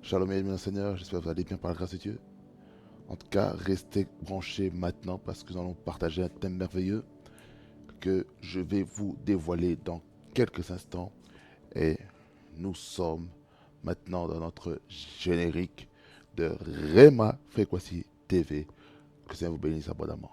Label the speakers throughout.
Speaker 1: Shalom et bien Seigneur, j'espère que vous allez bien par la grâce de Dieu. En tout cas, restez branchés maintenant parce que nous allons partager un thème merveilleux que je vais vous dévoiler dans quelques instants. Et nous sommes maintenant dans notre générique de Rema Frequency TV. Que le Seigneur vous bénisse abondamment.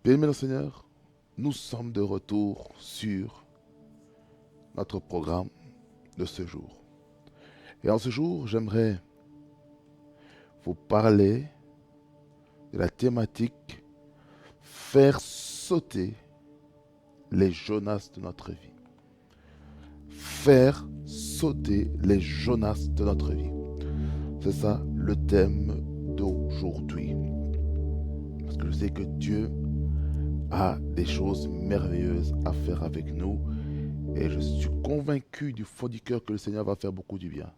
Speaker 1: Bien-aimés dans le Seigneur, nous sommes de retour sur notre programme de ce jour. Et en ce jour, j'aimerais vous parler de la thématique faire sauter les Jonas de notre vie. Faire sauter les Jonas de notre vie. C'est ça le thème d'aujourd'hui. Parce que je sais que Dieu a des choses merveilleuses à faire avec nous. Et je suis convaincu du fond du cœur que le Seigneur va faire beaucoup du bien.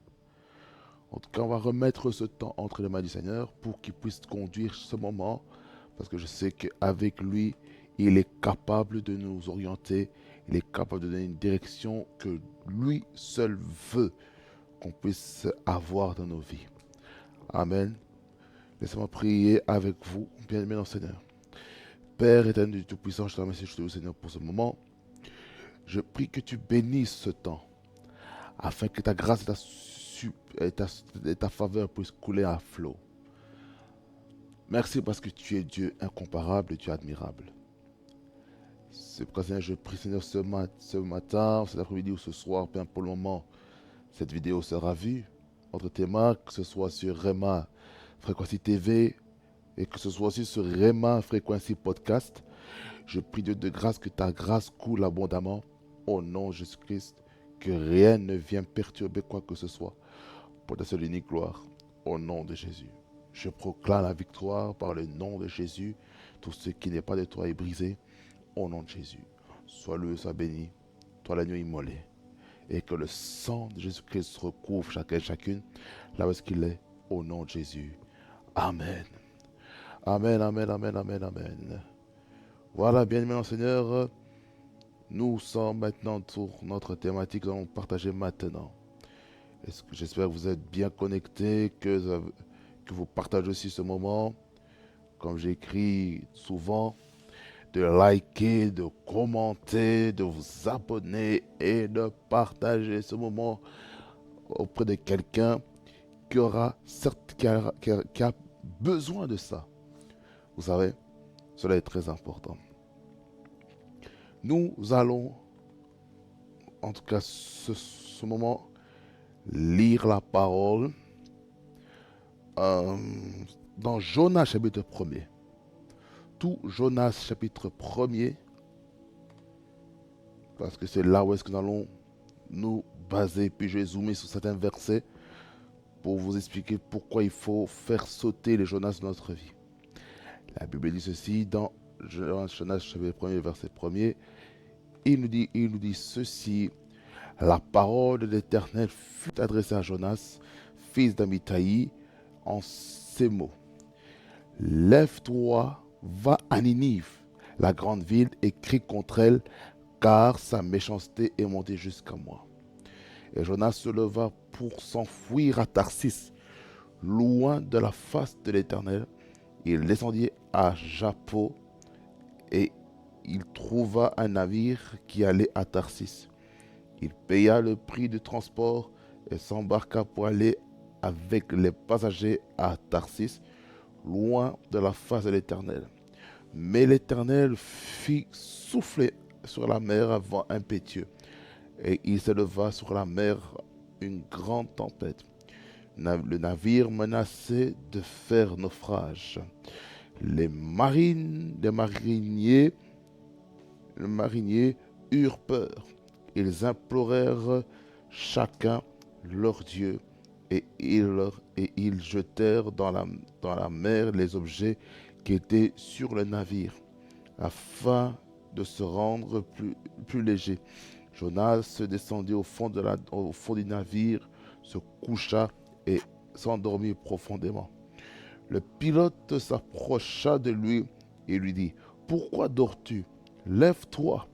Speaker 1: En tout cas, on va remettre ce temps entre les mains du Seigneur pour qu'il puisse conduire ce moment. Parce que je sais qu'avec lui, il est capable de nous orienter. Il est capable de donner une direction que lui seul veut qu'on puisse avoir dans nos vies. Amen. Laissez-moi prier avec vous, bien-aimés dans le Seigneur. Père éternel du Tout-Puissant, je te remercie, je te loue, Seigneur, pour ce moment. Je prie que tu bénisses ce temps, afin que ta grâce et ta faveur puissent couler à flot. Merci parce que tu es Dieu incomparable et tu es admirable. C'est pourquoi, Seigneur, je prie, Seigneur, ce matin, cet après-midi ou ce soir, peu importe pour le moment, cette vidéo sera vue entre tes mains, que ce soit sur Rema Frequency TV et que ce soit aussi sur Rema Frequency Podcast. Je prie Dieu de grâce que ta grâce coule abondamment au nom de Jésus-Christ, que rien ne vienne perturber quoi que ce soit pour ta seule unique gloire au nom de Jésus. Je proclame la victoire par le nom de Jésus. Tout ce qui n'est pas de toi est brisé au nom de Jésus. Sois loué, sois béni, toi l'agneau immolé. Et que le sang de Jésus-Christ recouvre chacun et chacune là où est-ce qu'il est, au nom de Jésus. Amen. Amen, amen, amen, amen, amen. Voilà, bien-aimés dans le Seigneur, nous sommes maintenant sur notre thématique que nous allons partager maintenant. J'espère que vous êtes bien connectés, que vous partagez aussi ce moment, comme j'écris souvent, de liker, de commenter, de vous abonner et de partager ce moment auprès de quelqu'un qui a besoin de ça. Vous savez, cela est très important. Nous allons, en tout cas ce moment, lire la parole dans Jonas chapitre 1er. Tout Jonas chapitre 1er, parce que c'est là où est-ce que nous allons nous baser, puis je vais zoomer sur certains versets pour vous expliquer pourquoi il faut faire sauter les Jonas de notre vie. La Bible dit ceci dans Jonas chapitre 1er, verset 1er. Il nous dit ceci: la parole de l'Éternel fut adressée à Jonas, fils d'Amithaï, en ces mots: lève-toi, va à Ninive, la grande ville, et crie contre elle, car sa méchanceté est montée jusqu'à moi. Et Jonas se leva pour s'enfuir à Tarsis, loin de la face de l'Éternel. Il descendit à Jappo et il trouva un navire qui allait à Tarsis. Il paya le prix du transport et s'embarqua pour aller avec les passagers à Tarsis, loin de la face de l'Éternel. Mais l'Éternel fit souffler sur la mer un vent impétueux, et il s'éleva sur la mer une grande tempête. Le navire menaçait de faire naufrage. Les mariniers eurent peur. Ils implorèrent chacun leur Dieu et ils jetèrent dans la mer les objets qui étaient sur le navire, afin de se rendre plus léger. Jonas descendit au fond du navire, se coucha et s'endormit profondément. Le pilote s'approcha de lui et lui dit: Pourquoi dors-tu? Lève-toi,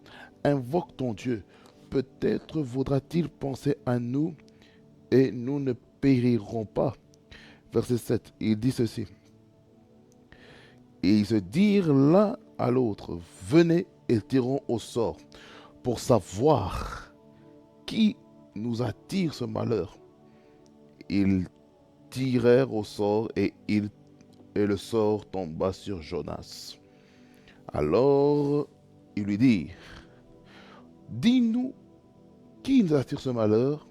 Speaker 1: invoque ton Dieu. Peut-être voudra-t-il penser à nous et nous ne périrons pas. Verset 7, il dit ceci. Et ils se dirent l'un à l'autre: Venez et tirons au sort pour savoir qui nous attire ce malheur. Ils tirèrent au sort et le sort tomba sur Jonas. Alors il lui dit: Dis-nous, qui nous attire ce malheur?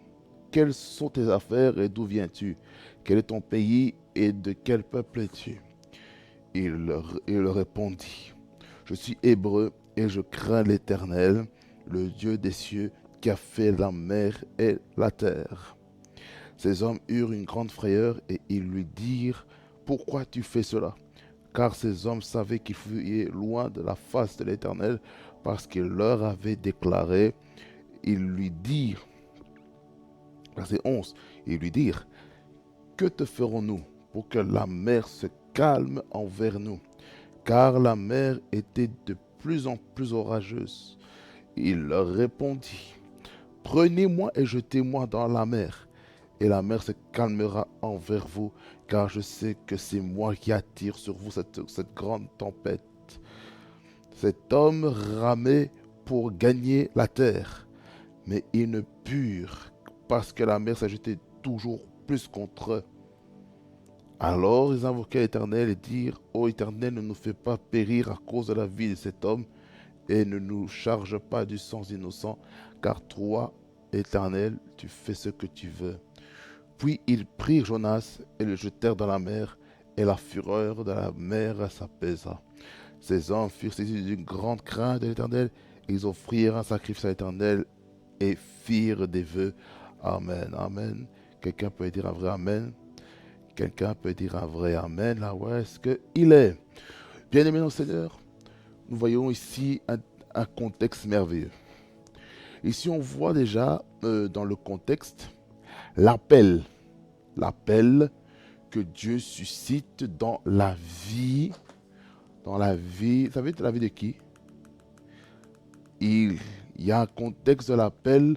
Speaker 1: Quelles sont tes affaires et d'où viens-tu? Quel est ton pays et de quel peuple es-tu? Il leur répondit: Je suis hébreu et je crains l'Éternel, le Dieu des cieux, qui a fait la mer et la terre. Ces hommes eurent une grande frayeur et ils lui dirent: Pourquoi tu fais cela? Car ces hommes savaient qu'ils fuyaient loin de la face de l'Éternel, parce qu'il leur avait déclaré. Ils lui dirent, verset 11, ils lui dirent: Que te ferons-nous pour que la mer se calme envers nous? Car la mer était de plus en plus orageuse. Il leur répondit: Prenez-moi et jetez-moi dans la mer, et la mer se calmera envers vous, car je sais que c'est moi qui attire sur vous cette grande tempête. Cet homme ramait pour gagner la terre, mais ils ne purent, parce que la mer s'agitait toujours plus contre eux. Alors ils invoquaient l'Éternel et dirent: Ô Éternel, ne nous fais pas périr à cause de la vie de cet homme, et ne nous charge pas du sang innocent, car toi, Éternel, tu fais ce que tu veux. Puis ils prirent Jonas et le jetèrent dans la mer, et la fureur de la mer s'apaisa. Ces hommes furent saisis d'une grande crainte de l'Éternel, ils offrirent un sacrifice à l'Éternel et firent des vœux. Amen, amen. Quelqu'un peut dire un vrai amen? Quelqu'un peut dire un vrai amen? Là où est-ce qu'il est? Bien-aimés dans le Seigneur, nous voyons ici un contexte merveilleux. Ici, on voit déjà dans le contexte l'appel que Dieu suscite dans la vie, vous savez, la vie de qui? Il y a un contexte de l'appel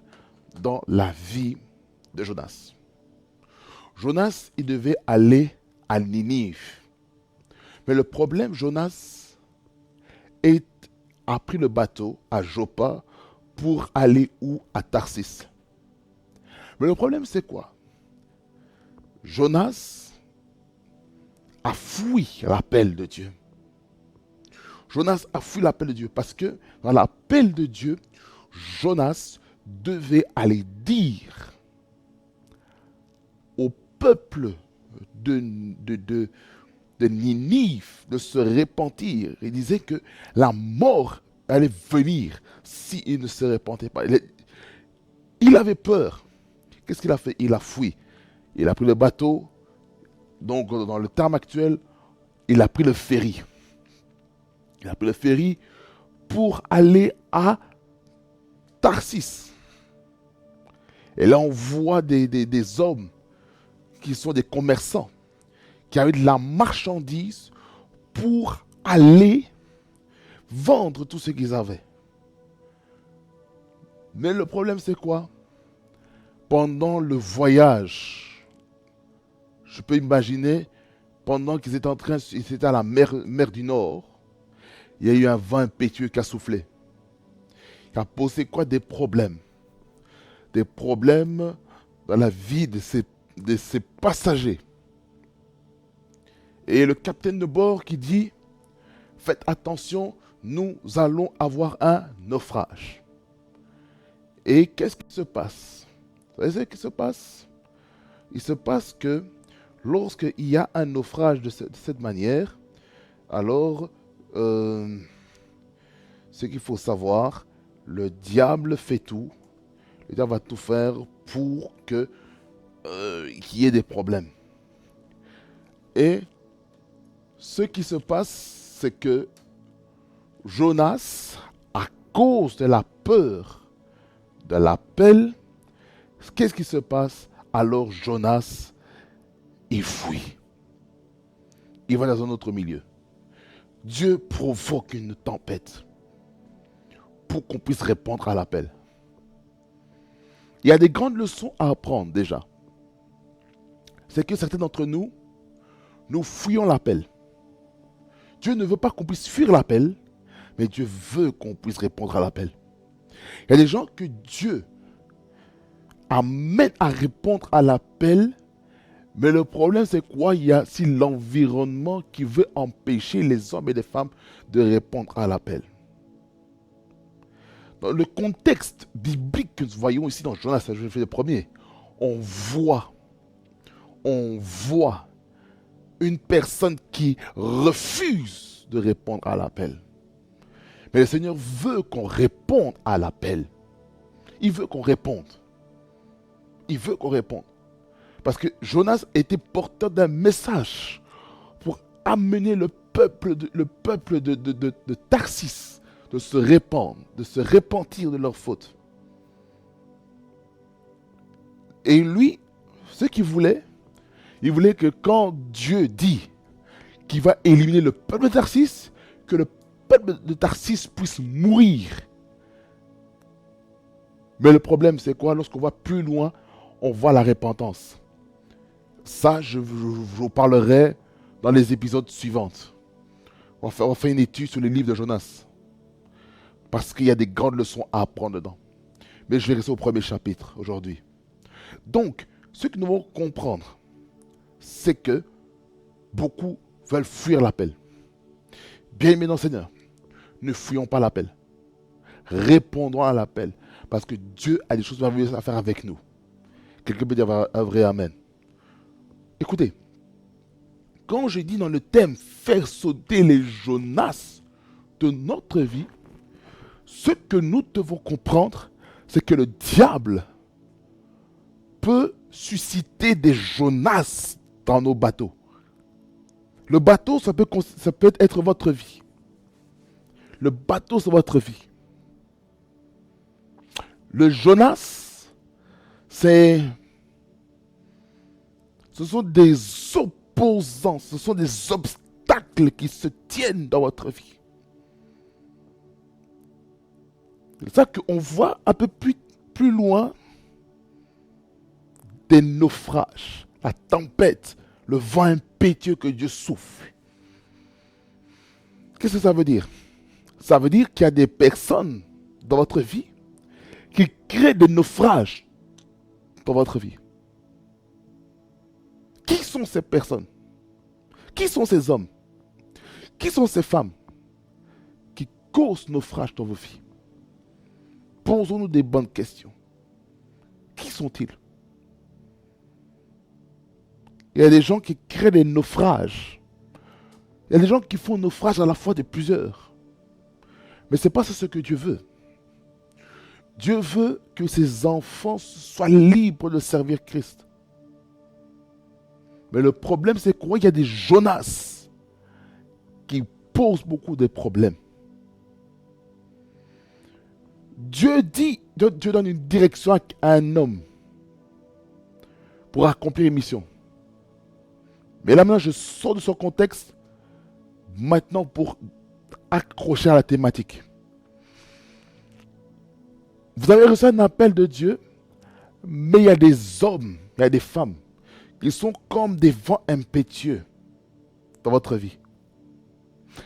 Speaker 1: dans la vie de Jonas. Jonas, il devait aller à Ninive. Mais le problème, Jonas a pris le bateau à Joppa pour aller où? À Tarsis. Mais le problème, c'est quoi? Jonas a fui l'appel de Dieu. Jonas a fui l'appel de Dieu parce que dans l'appel de Dieu, Jonas devait aller dire au peuple de Ninive de se repentir. Il disait que la mort allait venir s'il ne se repentait pas. Il avait peur. Qu'est-ce qu'il a fait? Il a fui. Il a pris le bateau. Donc, dans le terme actuel, il a pris le ferry. Il a pris le ferry pour aller à Tarsis. Et là, on voit des hommes qui sont des commerçants, qui avaient de la marchandise pour aller vendre tout ce qu'ils avaient. Mais le problème, c'est quoi? Pendant le voyage, je peux imaginer, pendant qu'ils étaient ils étaient à la mer du Nord, il y a eu un vent impétueux qui a soufflé. Qui a posé quoi? Des problèmes. Des problèmes dans la vie de ces passagers. Et le capitaine de bord qui dit: faites attention, nous allons avoir un naufrage. Et qu'est-ce qui se passe? Vous savez ce qui se passe? Il se passe que lorsqu'il y a un naufrage de cette manière, alors, ce qu'il faut savoir, le diable fait tout. Le diable va tout faire pour qu'il y ait des problèmes. Et ce qui se passe, c'est que Jonas, à cause de la peur de l'appel, qu'est-ce qui se passe? Alors Jonas, il fuit. Il va dans un autre milieu. Dieu provoque une tempête pour qu'on puisse répondre à l'appel. Il y a des grandes leçons à apprendre déjà. C'est que certains d'entre nous, nous fuyons l'appel. Dieu ne veut pas qu'on puisse fuir l'appel, mais Dieu veut qu'on puisse répondre à l'appel. Il y a des gens que Dieu amène à répondre à l'appel, mais le problème c'est quoi? Il y a aussi l'environnement qui veut empêcher les hommes et les femmes de répondre à l'appel. Dans le contexte biblique que nous voyons ici dans Jonas, je fais le premier, on voit une personne qui refuse de répondre à l'appel. Mais le Seigneur veut qu'on réponde à l'appel. Il veut qu'on réponde. Il veut qu'on réponde. Parce que Jonas était porteur d'un message pour amener le peuple de Tarsis de se répandre, de se repentir de leurs fautes. Et lui, ce qu'il voulait, il voulait que quand Dieu dit qu'il va éliminer le peuple de Tarsis, que le peuple de Tarsis puisse mourir. Mais le problème, c'est quoi? Lorsqu'on va plus loin, on voit la repentance. Ça, je vous parlerai dans les épisodes suivants. On va faire une étude sur le livre de Jonas. Parce qu'il y a des grandes leçons à apprendre dedans. Mais je vais rester au premier chapitre aujourd'hui. Donc, ce que nous devons comprendre, c'est que beaucoup veulent fuir l'appel. Bien-aimés dans le Seigneur, ne fuyons pas l'appel. Répondons à l'appel. Parce que Dieu a des choses merveilleuses à faire avec nous. Quelqu'un peut dire un vrai amen. Écoutez, quand je dis dans le thème faire sauter les Jonas de notre vie, ce que nous devons comprendre, c'est que le diable peut susciter des Jonas dans nos bateaux. Le bateau, ça peut être votre vie. Le bateau, c'est votre vie. Le Jonas, ce sont des opposants, ce sont des obstacles qui se tiennent dans votre vie. C'est ça qu'on voit un peu plus loin des naufrages, la tempête, le vent impétueux que Dieu souffle. Qu'est-ce que ça veut dire? Ça veut dire qu'il y a des personnes dans votre vie qui créent des naufrages dans votre vie. Qui sont ces personnes? Qui sont ces hommes? Qui sont ces femmes qui causent naufrage dans vos vies? Posons-nous des bonnes questions. Qui sont-ils? Il y a des gens qui créent des naufrages. Il y a des gens qui font naufrage à la fois de plusieurs. Mais ce n'est pas ce que Dieu veut. Dieu veut que ses enfants soient libres de servir Christ. Mais le problème, c'est qu'il y a des Jonas qui posent beaucoup de problèmes. Dieu donne une direction à un homme pour accomplir une mission. Mais là maintenant, je sors de son contexte maintenant pour accrocher à la thématique. Vous avez reçu un appel de Dieu, mais il y a des hommes, il y a des femmes qui sont comme des vents impétueux dans votre vie.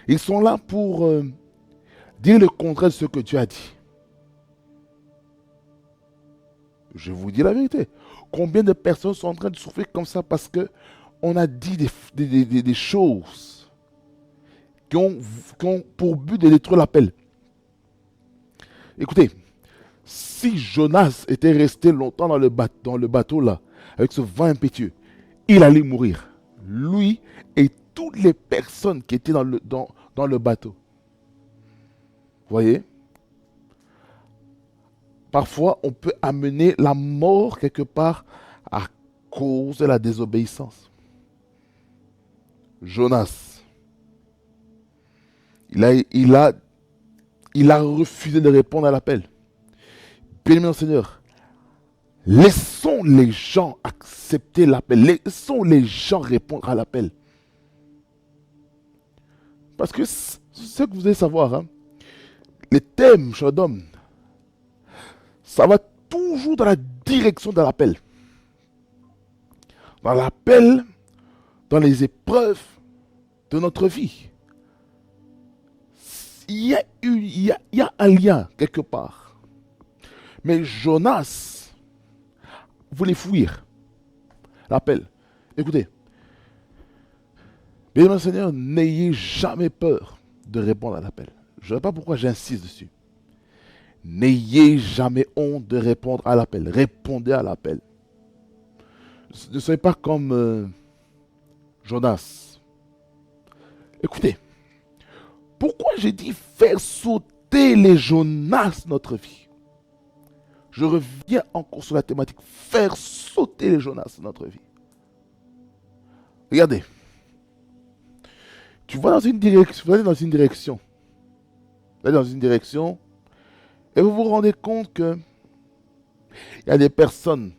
Speaker 1: Ils sont là pour dire le contraire de ce que Dieu a dit. Je vous dis la vérité. Combien de personnes sont en train de souffrir comme ça parce qu'on a dit des choses qui ont pour but de détruire l'appel. Écoutez, Si Jonas était resté longtemps dans le bateau là, avec ce vent impétueux, il allait mourir. Lui et toutes les personnes qui étaient dans le bateau. Vous voyez? Parfois, on peut amener la mort quelque part à cause de la désobéissance. Jonas, il a refusé de répondre à l'appel. Bien-aimé dans le Seigneur, laissons les gens accepter l'appel. Laissons les gens répondre à l'appel. Parce que ce que vous devez savoir, hein, les thèmes, cher homme, ça va toujours dans la direction de l'appel. Dans l'appel, dans les épreuves de notre vie. Il y a un lien quelque part. Mais Jonas voulait fuir l'appel. Écoutez, bien mon Seigneur, n'ayez jamais peur de répondre à l'appel. Je ne sais pas pourquoi j'insiste dessus. N'ayez jamais honte de répondre à l'appel. Répondez à l'appel. Ne soyez pas comme Jonas. Écoutez, pourquoi j'ai dit faire sauter les Jonas de notre vie? Je reviens encore sur la thématique. Faire sauter les Jonas de notre vie. Regardez. Tu vas dans une direction. Vous allez dans une direction. Vous allez dans une direction. Et vous vous rendez compte que il y a des personnes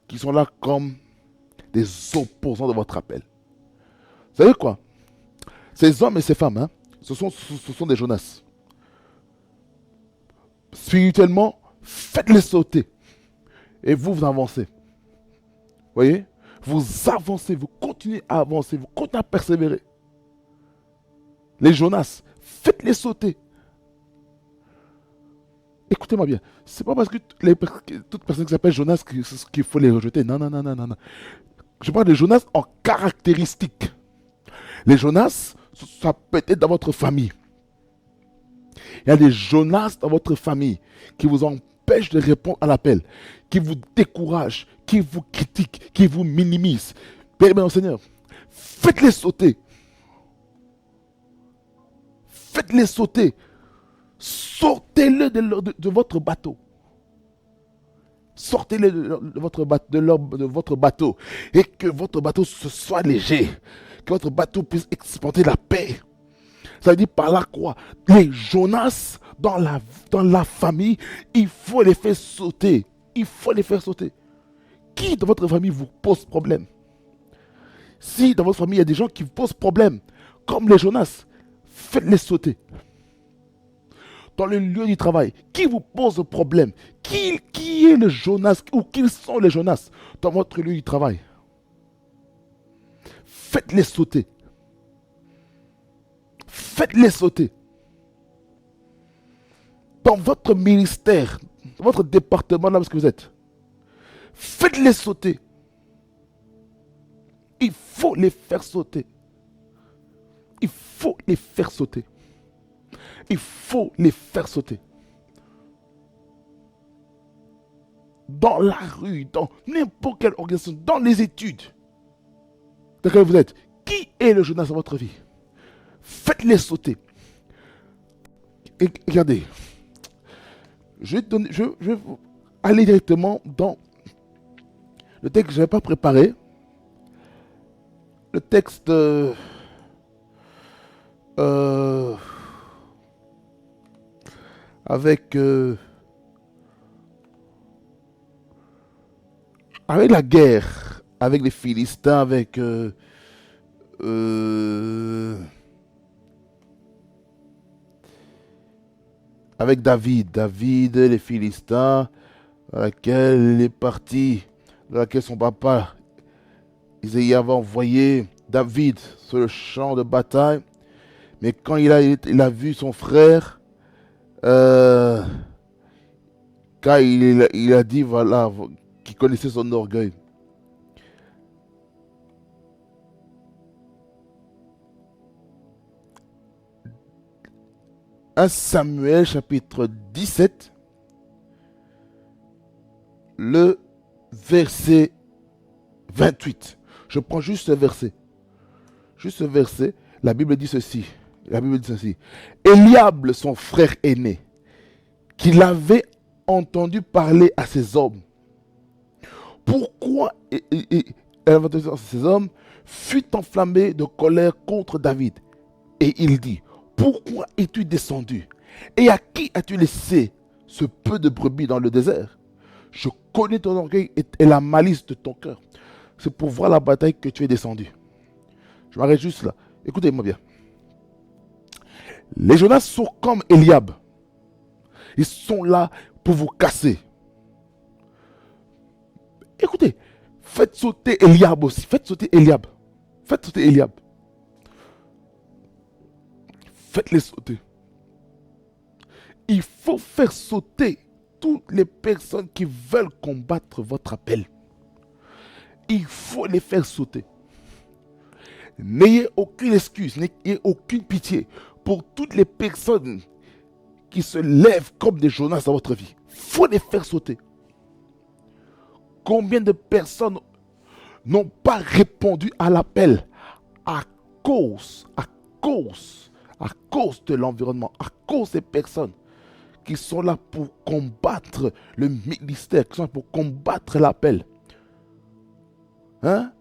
Speaker 1: qui sont là comme des opposants de votre appel. Vous savez quoi? Ces hommes et ces femmes, hein, ce sont des Jonas. Spirituellement, faites-les sauter. Et vous avancez. Vous voyez? Vous avancez, vous continuez à avancer, vous continuez à persévérer. Les Jonas, faites-les sauter. Écoutez-moi bien, c'est pas parce que toute personne qui s'appelle Jonas qu'il faut les rejeter. Non, non, non, non, non. Je parle de Jonas en caractéristiques. Les Jonas, ça peut être dans votre famille. Il y a des Jonas dans votre famille qui vous empêchent de répondre à l'appel, qui vous découragent, qui vous critiquent, qui vous minimisent. Père mon Seigneur, faites-les sauter. Faites-les sauter. Sortez-le de votre bateau. Sortez-le de votre bateau. Et que votre bateau soit léger. Que votre bateau puisse exporter la paix. Ça veut dire par là quoi? Les Jonas dans la famille, il faut les faire sauter. Il faut les faire sauter. Qui dans votre famille vous pose problème? Si dans votre famille il y a des gens qui vous posent problème, comme les Jonas, faites-les sauter. Dans le lieu du travail, qui vous pose problème? Qui est le Jonas ou qui sont les Jonas dans votre lieu du travail? Faites-les sauter. Faites-les sauter. Dans votre ministère, dans votre département, là où vous êtes, faites-les sauter. Il faut les faire sauter. Il faut les faire sauter. Il faut les faire sauter. Dans la rue, dans n'importe quelle organisation, dans les études dans lesquelles vous êtes, qui est le Jonas dans votre vie? Faites-les sauter. Et regardez, je vais aller directement dans le texte que je n'avais pas préparé. Le texte avec la guerre, avec les Philistins, avec David, les Philistins, à laquelle il est parti, dans laquelle son papa Isaïe avait envoyé David sur le champ de bataille. Mais quand il a vu son frère, quand il a dit, voilà, qu'il connaissait son orgueil. Un Samuel chapitre 17, le verset 28. Je prends juste ce verset. Juste ce verset. La Bible dit ceci. Eliab, son frère aîné, qu'il avait entendu parler à ces hommes. Pourquoi ces hommes fut enflammé de colère contre David. Et il dit, pourquoi es-tu descendu? Et à qui as-tu laissé ce peu de brebis dans le désert? Je connais ton orgueil et la malice de ton cœur. C'est pour voir la bataille que tu es descendu. Je m'arrête juste là. Écoutez-moi bien. Les Jonas sont comme Eliab. Ils sont là pour vous casser. Écoutez, faites sauter Eliab aussi. Faites sauter Eliab. Faites-les sauter. Il faut faire sauter toutes les personnes qui veulent combattre votre appel. Il faut les faire sauter. N'ayez aucune excuse, n'ayez aucune pitié pour toutes les personnes qui se lèvent comme des Jonas dans votre vie. Il faut les faire sauter. Combien de personnes n'ont pas répondu à l'appel à cause de l'environnement, à cause des personnes qui sont là pour combattre le ministère, qui sont là pour combattre l'appel. Hein?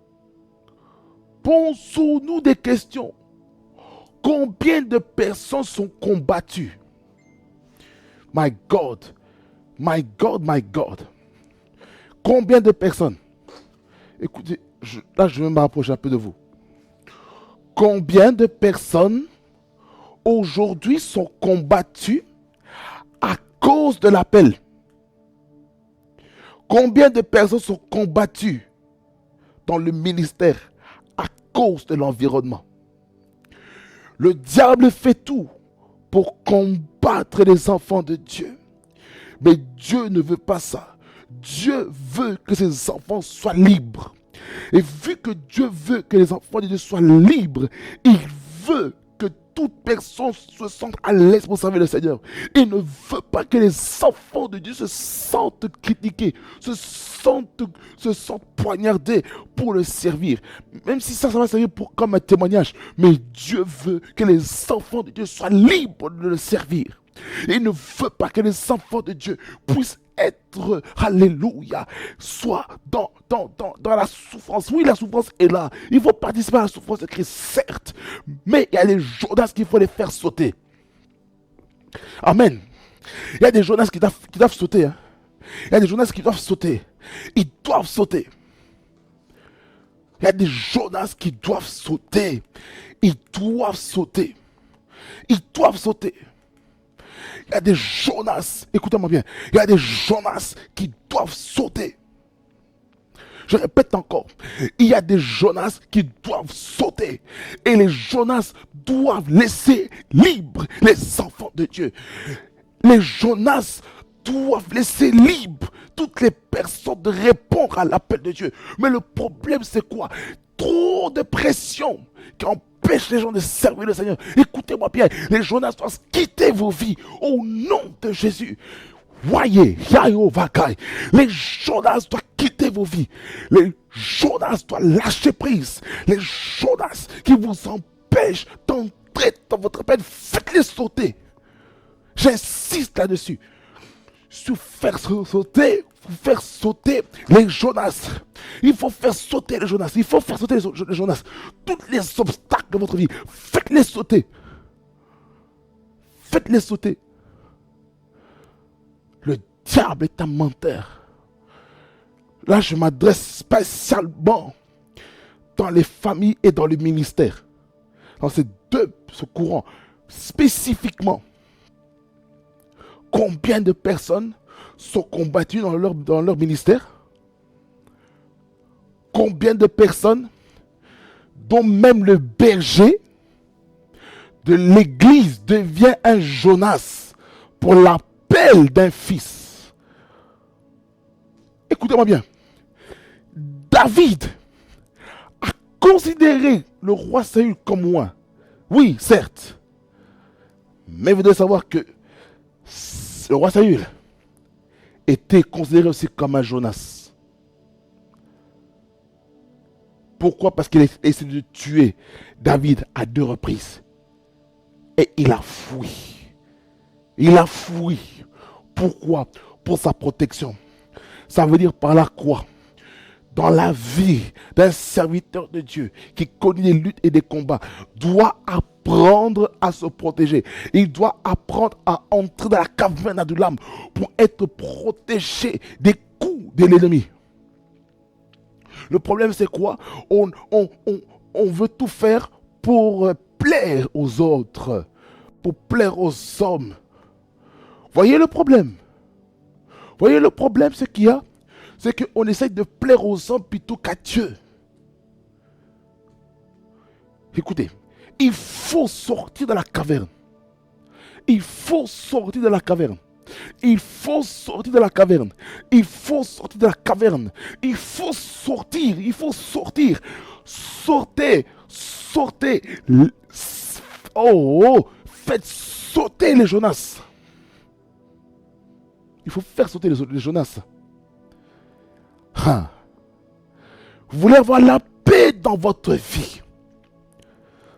Speaker 1: Posons-nous des questions. Combien de personnes sont combattues? My God. Combien de personnes? Écoutez, je vais me rapprocher un peu de vous. Combien de personnes aujourd'hui sont combattues à cause de l'appel? Combien de personnes sont combattues dans le ministère à cause de l'environnement? Le diable fait tout pour combattre les enfants de Dieu. Mais Dieu ne veut pas ça. Dieu veut que ses enfants soient libres. Et vu que Dieu veut que les enfants de Dieu soient libres, il veut que toute personne se sente à l'aise pour servir le Seigneur. Il ne veut pas que les enfants de Dieu se sentent critiqués, se sentent poignardés pour le servir. Même si ça va servir comme un témoignage. Mais Dieu veut que les enfants de Dieu soient libres de le servir. Il ne veut pas que les enfants de Dieu puissent être, alléluia, soit dans la souffrance. Oui, la souffrance est là. Il faut participer à la souffrance de Christ, certes. Mais il y a les Jonas qu'il faut les faire sauter. Amen. Il y a des Jonas qui doivent sauter. Hein. Il y a des Jonas qui doivent sauter. Ils doivent sauter. Il y a des Jonas qui doivent sauter. Ils doivent sauter. Ils doivent sauter. Il y a des Jonas, écoutez-moi bien, il y a des Jonas qui doivent sauter. Je répète encore, il y a des Jonas qui doivent sauter. Et les Jonas doivent laisser libres les enfants de Dieu. Les Jonas doivent laisser libres toutes les personnes de répondre à l'appel de Dieu. Mais le problème c'est quoi? Trop de pression qui empêche les gens de servir le Seigneur. Écoutez-moi bien, les Jonas doivent quitter vos vies au nom de Jésus. Voyez, les Jonas doivent quitter vos vies. Les Jonas doivent lâcher prise. Les Jonas qui vous empêchent d'entrer dans votre peine, faites-les sauter. J'insiste là-dessus. Faire sauter les Jonas. Il faut faire sauter les Jonas. Il faut faire sauter les Jonas. Tous les obstacles de votre vie, faites-les sauter. Faites-les sauter. Le diable est un menteur. Là, je m'adresse spécialement dans les familles et dans le ministère. Dans ce courant, spécifiquement. Combien de personnes sont combattues dans leur ministère? Combien de personnes, dont même le berger de l'église devient un Jonas pour l'appel d'un fils? Écoutez-moi bien. David a considéré le roi Saül comme moi. Oui, certes. Mais vous devez savoir que le roi Saül était considéré aussi comme un Jonas. Pourquoi? Parce qu'il a essayé de tuer David à 2 reprises. Et il a fui. Il a fui. Pourquoi? Pour sa protection. Ça veut dire par là quoi? Dans la vie d'un serviteur de Dieu qui connaît des luttes et des combats, doit apprendre à se protéger. Il doit apprendre à entrer dans la caverne de l'âme pour être protégé des coups de l'ennemi. Le problème, c'est quoi? On veut tout faire pour plaire aux autres, pour plaire aux hommes. Voyez le problème? Voyez le problème, ce qu'il y a? C'est qu'on essaye de plaire aux hommes plutôt qu'à Dieu. Écoutez, il faut sortir de la caverne. Il faut sortir de la caverne. Il faut sortir de la caverne. Il faut sortir de la caverne. Il faut sortir. Il faut sortir. Sortez. Sortez. Oh, faites sauter les Jonas. Il faut faire sauter les Jonas. Ah. Vous voulez avoir la paix dans votre vie.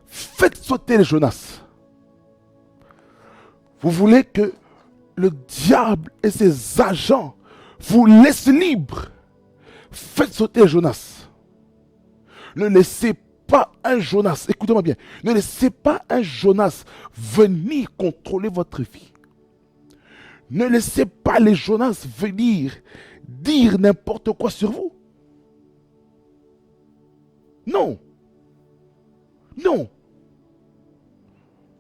Speaker 1: Faites sauter les Jonas. Vous voulez que le diable et ses agents vous laissent libre. Faites sauter Jonas. Ne laissez pas un Jonas, écoutez-moi bien, ne laissez pas un Jonas venir contrôler votre vie. Ne laissez pas les Jonas venir dire n'importe quoi sur vous. Non. Non.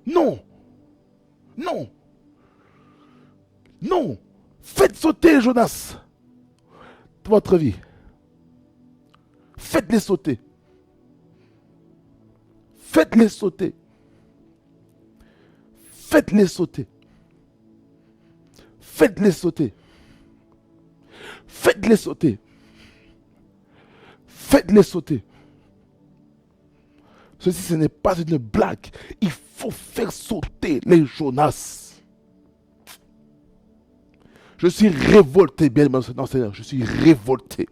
Speaker 1: Non. Non. Non. Faites sauter Jonas de votre vie. Faites-les sauter. Faites-les sauter. Faites-les sauter. Faites-les sauter. Faites-les sauter. Faites-les sauter. Ceci, ce n'est pas une blague. Il faut faire sauter les Jonas. Je suis révolté, bien aimé Seigneur. Je suis révolté.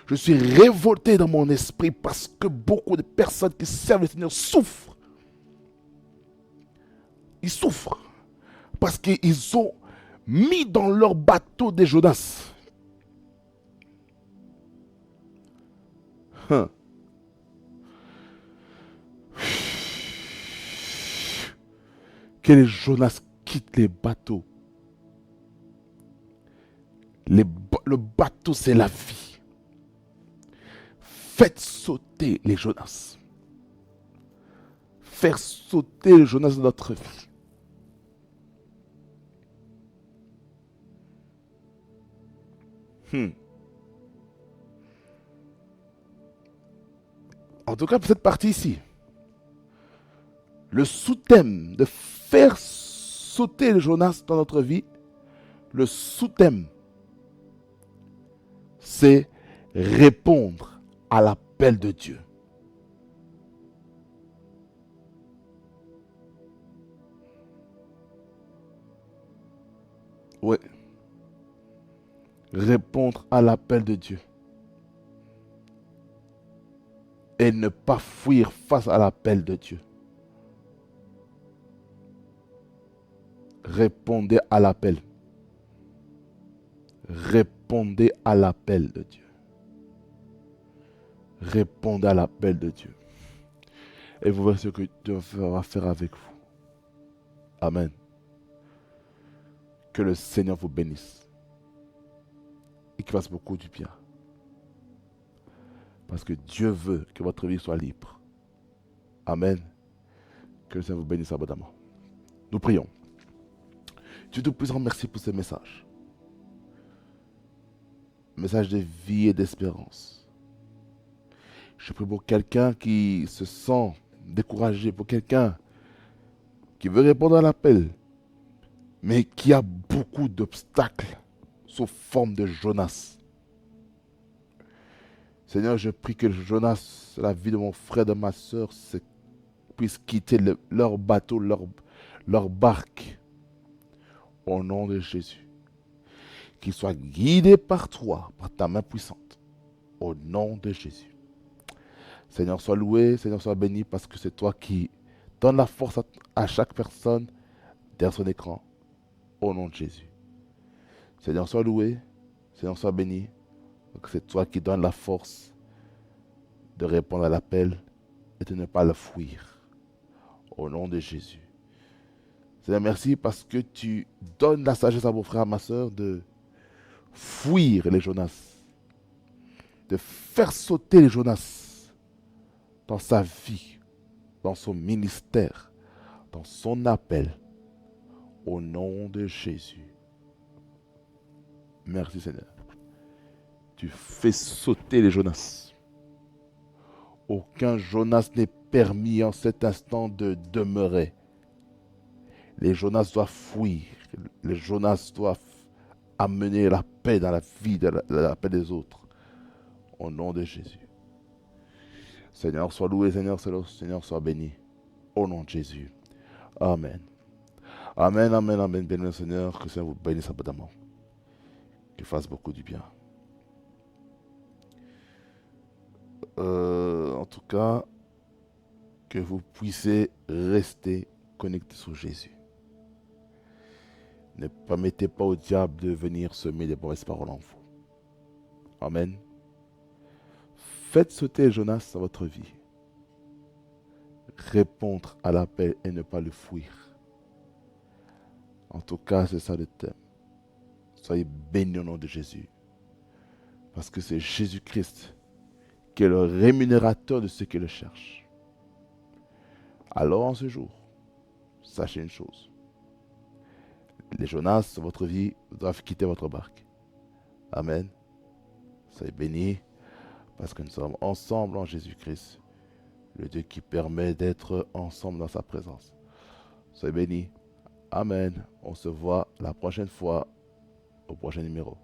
Speaker 1: Je suis révolté dans mon esprit parce que beaucoup de personnes qui servent le Seigneur souffrent. Ils souffrent parce qu'ils ont mis dans leur bateau des Jonas. Que les Jonas quittent les bateaux. Le bateau, c'est la vie. Faites sauter les Jonas. Faire sauter les Jonas de notre vie. En tout cas, pour cette partie ici, le sous-thème de faire sauter les Jonas dans notre vie, le sous-thème, c'est répondre à l'appel de Dieu. Oui. Répondre à l'appel de Dieu. Et ne pas fuir face à l'appel de Dieu. Répondez à l'appel. Répondez à l'appel de Dieu. Répondez à l'appel de Dieu. Et vous verrez ce que Dieu va faire avec vous. Amen. Que le Seigneur vous bénisse. Et qu'il fasse beaucoup du bien. Parce que Dieu veut que votre vie soit libre. Amen. Que le Seigneur vous bénisse abondamment. Nous prions. Dieu Tout-Puissant, merci pour ce message. Message de vie et d'espérance. Je prie pour quelqu'un qui se sent découragé, pour quelqu'un qui veut répondre à l'appel, mais qui a beaucoup d'obstacles sous forme de Jonas. Seigneur, je prie que Jonas, la vie de mon frère, de ma soeur, puisse quitter leur bateau, leur barque, au nom de Jésus. qu'il soit guidé par toi, par ta main puissante. Au nom de Jésus. Seigneur, sois loué, Seigneur, sois béni, parce que c'est toi qui donnes la force à chaque personne derrière son écran. Au nom de Jésus. Seigneur, sois loué, Seigneur, sois béni, parce que c'est toi qui donnes la force de répondre à l'appel et de ne pas le fuir. Au nom de Jésus. Seigneur, merci parce que tu donnes la sagesse à mon frère, à ma soeur, de fuir les Jonas, de faire sauter les Jonas dans sa vie, dans son ministère, dans son appel, au nom de Jésus. Merci Seigneur. Tu fais sauter les Jonas. Aucun Jonas n'est permis en cet instant de demeurer. Les Jonas doivent fuir. Les Jonas doivent amener la paix dans la vie, la paix des autres. Au nom de Jésus. Seigneur, sois loué, Seigneur, sois béni. Au nom de Jésus. Amen. Amen, amen, amen. Béni le Seigneur, que le Seigneur vous bénisse abondamment. Qu'il fasse beaucoup du bien. En tout cas, que vous puissiez rester connectés sur Jésus. Ne permettez pas au diable de venir semer des mauvaises paroles en vous. Amen. Faites sauter Jonas dans votre vie. Répondre à l'appel et ne pas le fuir. En tout cas, c'est ça le thème. Soyez bénis au nom de Jésus. Parce que c'est Jésus-Christ qui est le rémunérateur de ceux qui le cherchent. Alors en ce jour, sachez une chose. Les Jonas de votre vie doivent quitter votre barque. Amen. Soyez bénis parce que nous sommes ensemble en Jésus-Christ, le Dieu qui permet d'être ensemble dans sa présence. Soyez bénis. Amen. On se voit la prochaine fois au prochain numéro.